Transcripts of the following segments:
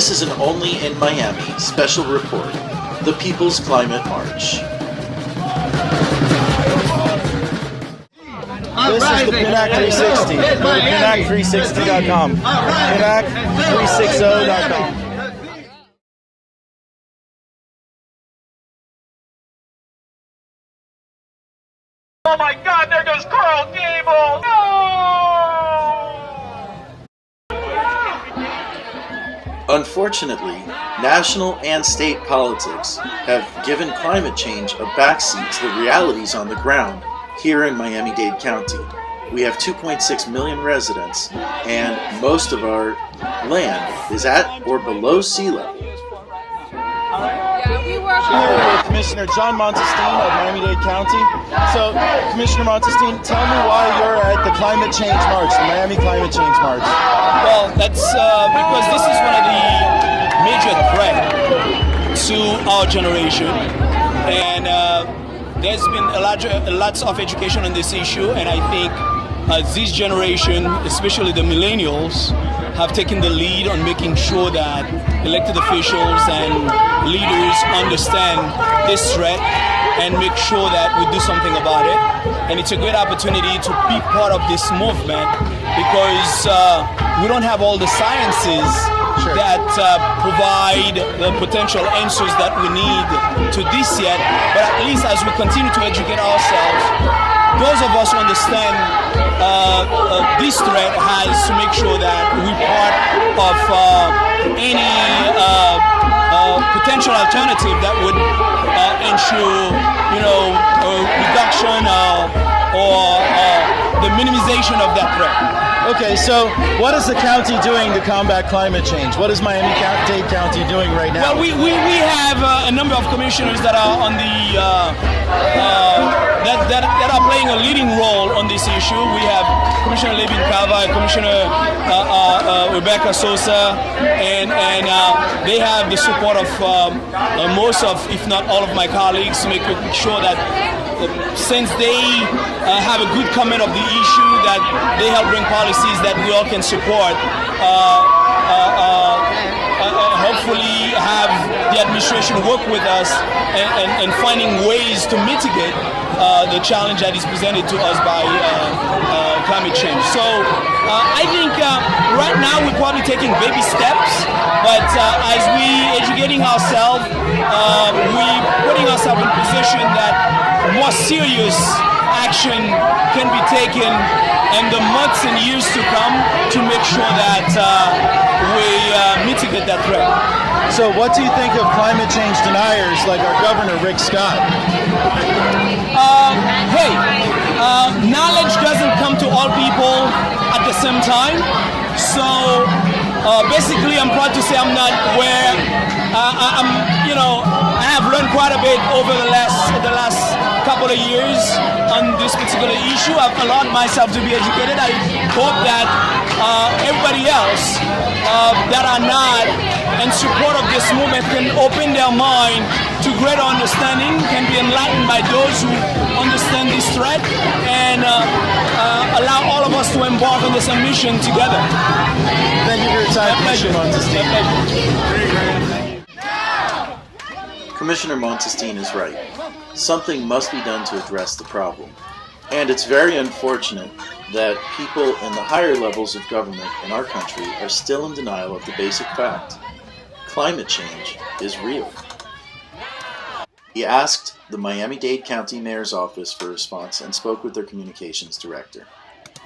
This is an Only in Miami special report, the People's Climate March. This is the PINAC 360. Go to PINAC360.com. PINAC360.com. Oh my God, there goes Coral Gable! No! Unfortunately, national and state politics have given climate change a backseat to the realities on the ground here in Miami-Dade County. We have 2.6 million residents, and most of our land is at or below sea level. Here with Commissioner John Montestine of Miami-Dade County. So, Commissioner Montestine, tell me why you're at the Climate Change March, the Miami Climate Change March. Well, that's because this is one of the major threats to our generation, and there's been lots of education on this issue, and I think this generation, especially the millennials, have taken the lead on making sure that elected officials and leaders understand this threat and make sure that we do something about it. And it's a great opportunity to be part of this movement because we don't have all the sciences that provide the potential answers that we need to this yet, but at least as we continue to educate ourselves, those of us who understand this threat has to make sure that we're part of any potential alternative that would ensure, a reduction or the minimization of that threat. Okay, so what is the county doing to combat climate change? What is Miami-Dade County doing right now? Well, we have a number of commissioners that are on the that are playing a leading role on this issue. We have Commissioner Levine-Cava, Commissioner Rebecca Sosa, and they have the support of most of, if not all of my colleagues, to make sure that since they have a good comment of the issue, that they help bring policies that we all can support. Hopefully have the administration work with us and finding ways to mitigate the challenge that is presented to us by climate change. So I think right now we're probably taking baby steps, but as we educating ourselves, we're putting ourselves in a position that more serious action can be taken in the months and years to come to make sure that we mitigate that threat. So what do you think of climate change deniers like our governor, Rick Scott? Knowledge doesn't come to all people at the same time. So basically I'm proud to say I'm not where I have learned quite a bit over the last couple of years on this particular issue. I've allowed myself to be educated. I hope that everybody else that are not in support of this movement can open their mind to greater understanding, can be enlightened by those who understand this threat, and allow all of us to embark on this mission together. Thank you for your time, Commissioner Montestine. Commissioner Montestine is right. Something must be done to address the problem. And it's very unfortunate that people in the higher levels of government in our country are still in denial of the basic fact. Climate change is real. He asked the Miami-Dade County Mayor's Office for a response and spoke with their communications director.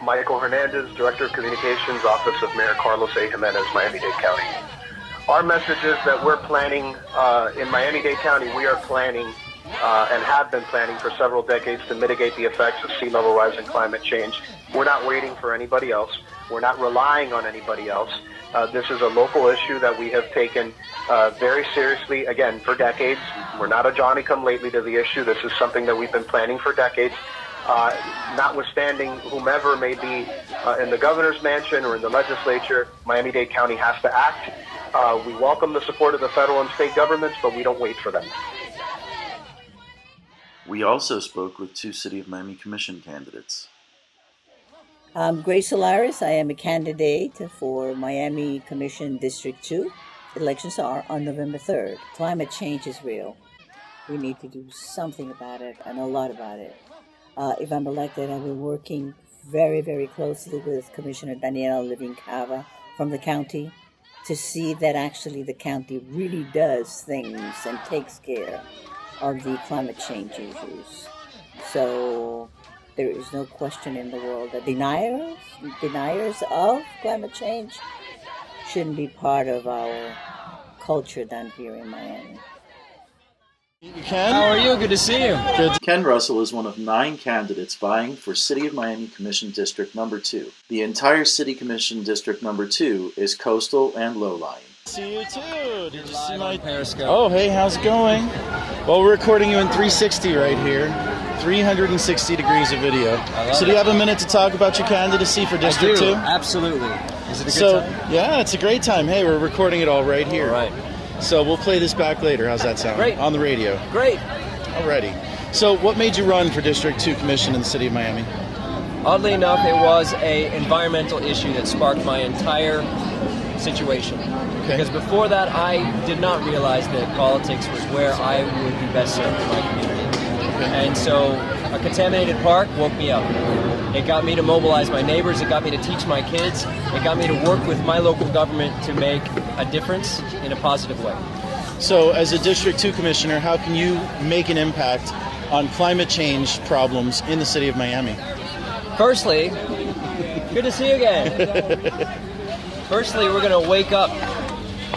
Michael Hernandez, Director of Communications, Office of Mayor Carlos A. Jimenez, Miami-Dade County. Our message is that we're planning, in Miami-Dade County, we are planning and have been planning for several decades to mitigate the effects of sea level rise and climate change. We're not waiting for anybody else. We're not relying on anybody else. This is a local issue that we have taken very seriously, again, for decades. We're not a Johnny-come-lately to the issue. This is something that we've been planning for decades. Notwithstanding whomever may be in the governor's mansion or in the legislature, Miami-Dade County has to act. We welcome the support of the federal and state governments, but we don't wait for them. We also spoke with two City of Miami Commission candidates. I'm Grace Solaris. I am a candidate for Miami Commission District 2. elections are on November 3rd. Climate change is real. We need to do something about it, and a lot about it. If I'm elected, I will be working very, very closely with Commissioner Danielle Levine-Cava from the county to see that actually the county really does things and takes care of the climate change issues. So there is no question in the world that deniers of climate change shouldn't be part of our culture down here in Miami. Ken? How are you? Good to see you. Good. Ken Russell is one of 9 candidates vying for City of Miami Commission District Number 2. The entire City Commission District Number 2 is coastal and low-lying. See you too. Did you see my Periscope? Oh, hey, how's it going? Well, we're recording you in 360 right here. 360 degrees of video. So do you have a minute to talk about your candidacy for District 2? Absolutely. Is it a good time? Yeah, it's a great time. Hey, we're recording it all right here. All right. So we'll play this back later. How's that sound? Great. On the radio. Great. Alrighty. So what made you run for District 2 Commission in the City of Miami? Oddly enough, it was a environmental issue that sparked my entire situation. Okay. Because before that, I did not realize that politics was where I would be best served in my community. Okay. And so a contaminated park woke me up. It got me to mobilize my neighbors. It got me to teach my kids. It got me to work with my local government to make a difference in a positive way. So as a District 2 Commissioner, how can you make an impact on climate change problems in the City of Miami? Firstly, good to see you again. Firstly, we're going to wake up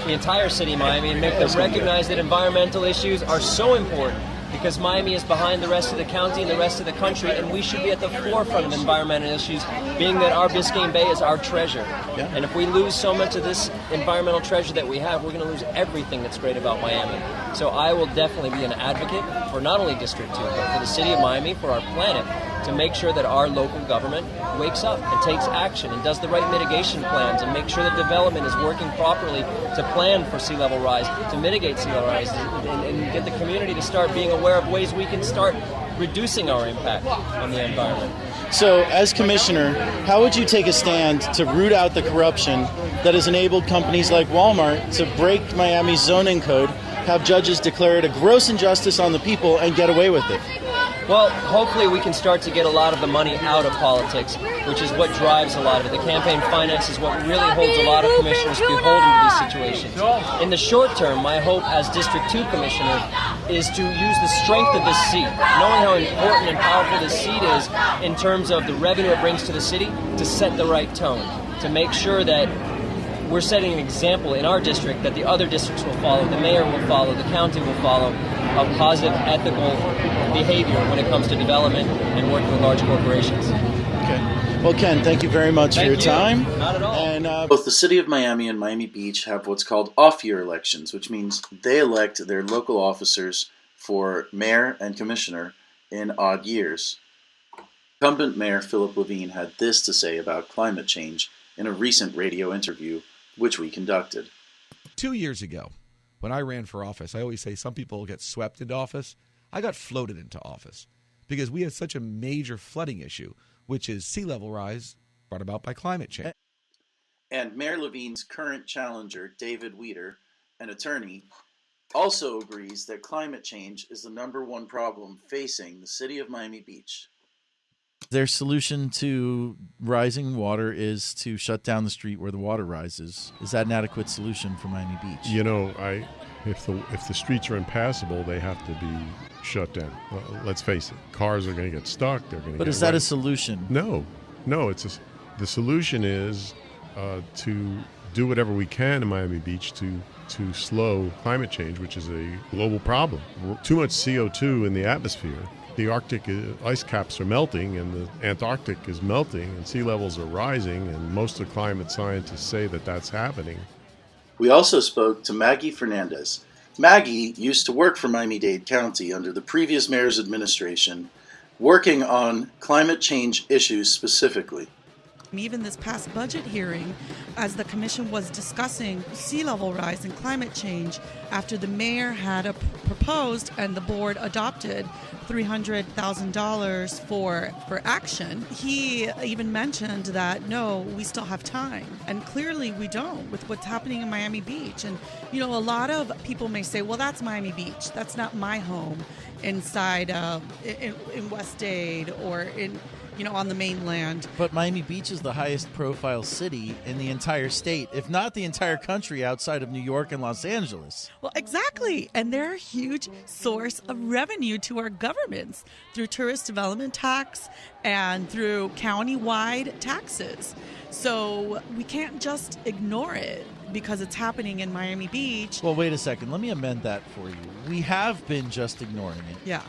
the entire city of Miami and make them recognize that environmental issues are so important, because Miami is behind the rest of the county and the rest of the country, and we should be at the forefront of environmental issues, being that our Biscayne Bay is our treasure. Yeah. And if we lose so much of this environmental treasure that we have, we're going to lose everything that's great about Miami. So I will definitely be an advocate for not only District 2, but for the city of Miami, for our planet, to make sure that our local government wakes up and takes action and does the right mitigation plans and make sure that development is working properly to plan for sea level rise, to mitigate sea level rise, and get the community to start being aware of ways we can start reducing our impact on the environment. So as Commissioner, how would you take a stand to root out the corruption that has enabled companies like Walmart to break Miami's zoning code, have judges declare it a gross injustice on the people, and get away with it? Well, hopefully we can start to get a lot of the money out of politics, which is what drives a lot of it. The campaign finance is what really holds a lot of commissioners beholden to these situations. In the short term, my hope as District 2 Commissioner is to use the strength of this seat, knowing how important and powerful this seat is in terms of the revenue it brings to the city, to set the right tone, to make sure that we're setting an example in our district that the other districts will follow, the mayor will follow, the county will follow, of positive, ethical behavior when it comes to development and working with large corporations. Okay. Well, Ken, thank you very much for your time. Not at all. And Both the City of Miami and Miami Beach have what's called off-year elections, which means they elect their local officers for mayor and commissioner in odd years. Incumbent Mayor Philip Levine had this to say about climate change in a recent radio interview, which we conducted. 2 years ago, when I ran for office, I always say some people get swept into office. I got floated into office because we had such a major flooding issue, which is sea level rise brought about by climate change. And Mayor Levine's current challenger, David Weeder, an attorney, also agrees that climate change is the #1 problem facing the city of Miami Beach. Their solution to rising water is to shut down the street where the water rises. Is that an adequate solution for Miami Beach? You know, if the streets are impassable, they have to be shut down. Well, let's face it, cars are going to get stuck. They're going to. But is that a solution? No. The solution is to do whatever we can in Miami Beach to slow climate change, which is a global problem. Too much CO2 in the atmosphere. The Arctic ice caps are melting, and the Antarctic is melting, and sea levels are rising, and most of climate scientists say that that's happening. We also spoke to Maggie Fernandez. Maggie used to work for Miami-Dade County under the previous mayor's administration, working on climate change issues specifically. Even this past budget hearing, as the commission was discussing sea level rise and climate change, after the mayor had proposed and the board adopted $300,000 for action, he even mentioned that, no, we still have time. And clearly we don't with what's happening in Miami Beach. And, you know, a lot of people may say, well, that's Miami Beach. That's not my home inside in West Dade or in, you know, on the mainland. But Miami Beach is the highest profile city in the entire state, if not the entire country outside of New York and Los Angeles. Well, exactly. And they're a huge source of revenue to our governments through tourist development tax and through county-wide taxes. So we can't just ignore it because it's happening in Miami Beach. Well, wait a second. Let me amend that for you. We have been just ignoring it. Yeah.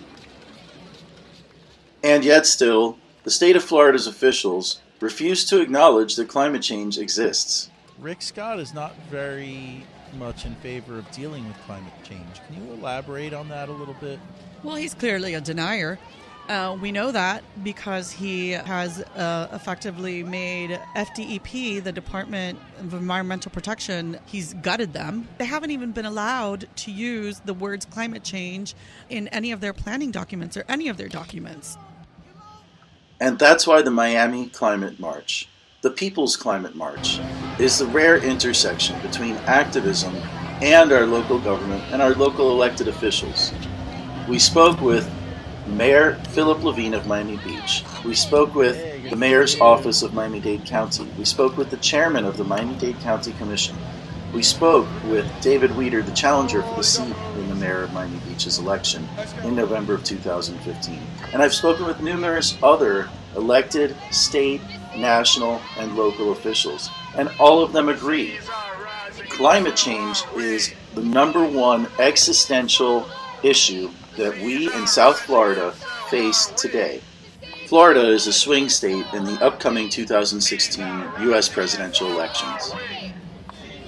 And yet still, the state of Florida's officials refuse to acknowledge that climate change exists. Rick Scott is not very much in favor of dealing with climate change. Can you elaborate on that a little bit? Well, he's clearly a denier. We know that because he has effectively made FDEP, the Department of Environmental Protection, he's gutted them. They haven't even been allowed to use the words climate change in any of their planning documents or any of their documents. And that's why the Miami Climate March, the People's Climate March, is the rare intersection between activism and our local government and our local elected officials. We spoke with Mayor Philip Levine of Miami Beach. We spoke with the Mayor's Office of Miami-Dade County. We spoke with the Chairman of the Miami-Dade County Commission. We spoke with David Weeder, the challenger for the seat in the Mayor of Miami Beach's election in November of 2015. And I've spoken with numerous other elected state, national, and local officials. And all of them agree. Climate change is the #1 existential issue that we in South Florida face today. Florida is a swing state in the upcoming 2016 U.S. presidential elections.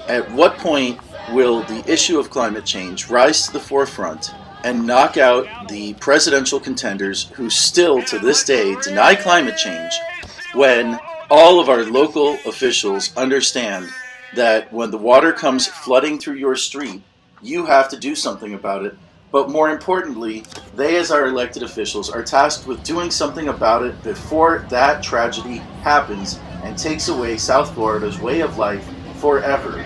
At what point will the issue of climate change rise to the forefront and knock out the presidential contenders who still to this day deny climate change, when all of our local officials understand that when the water comes flooding through your street, you have to do something about it? But more importantly, they as our elected officials are tasked with doing something about it before that tragedy happens and takes away South Florida's way of life forever.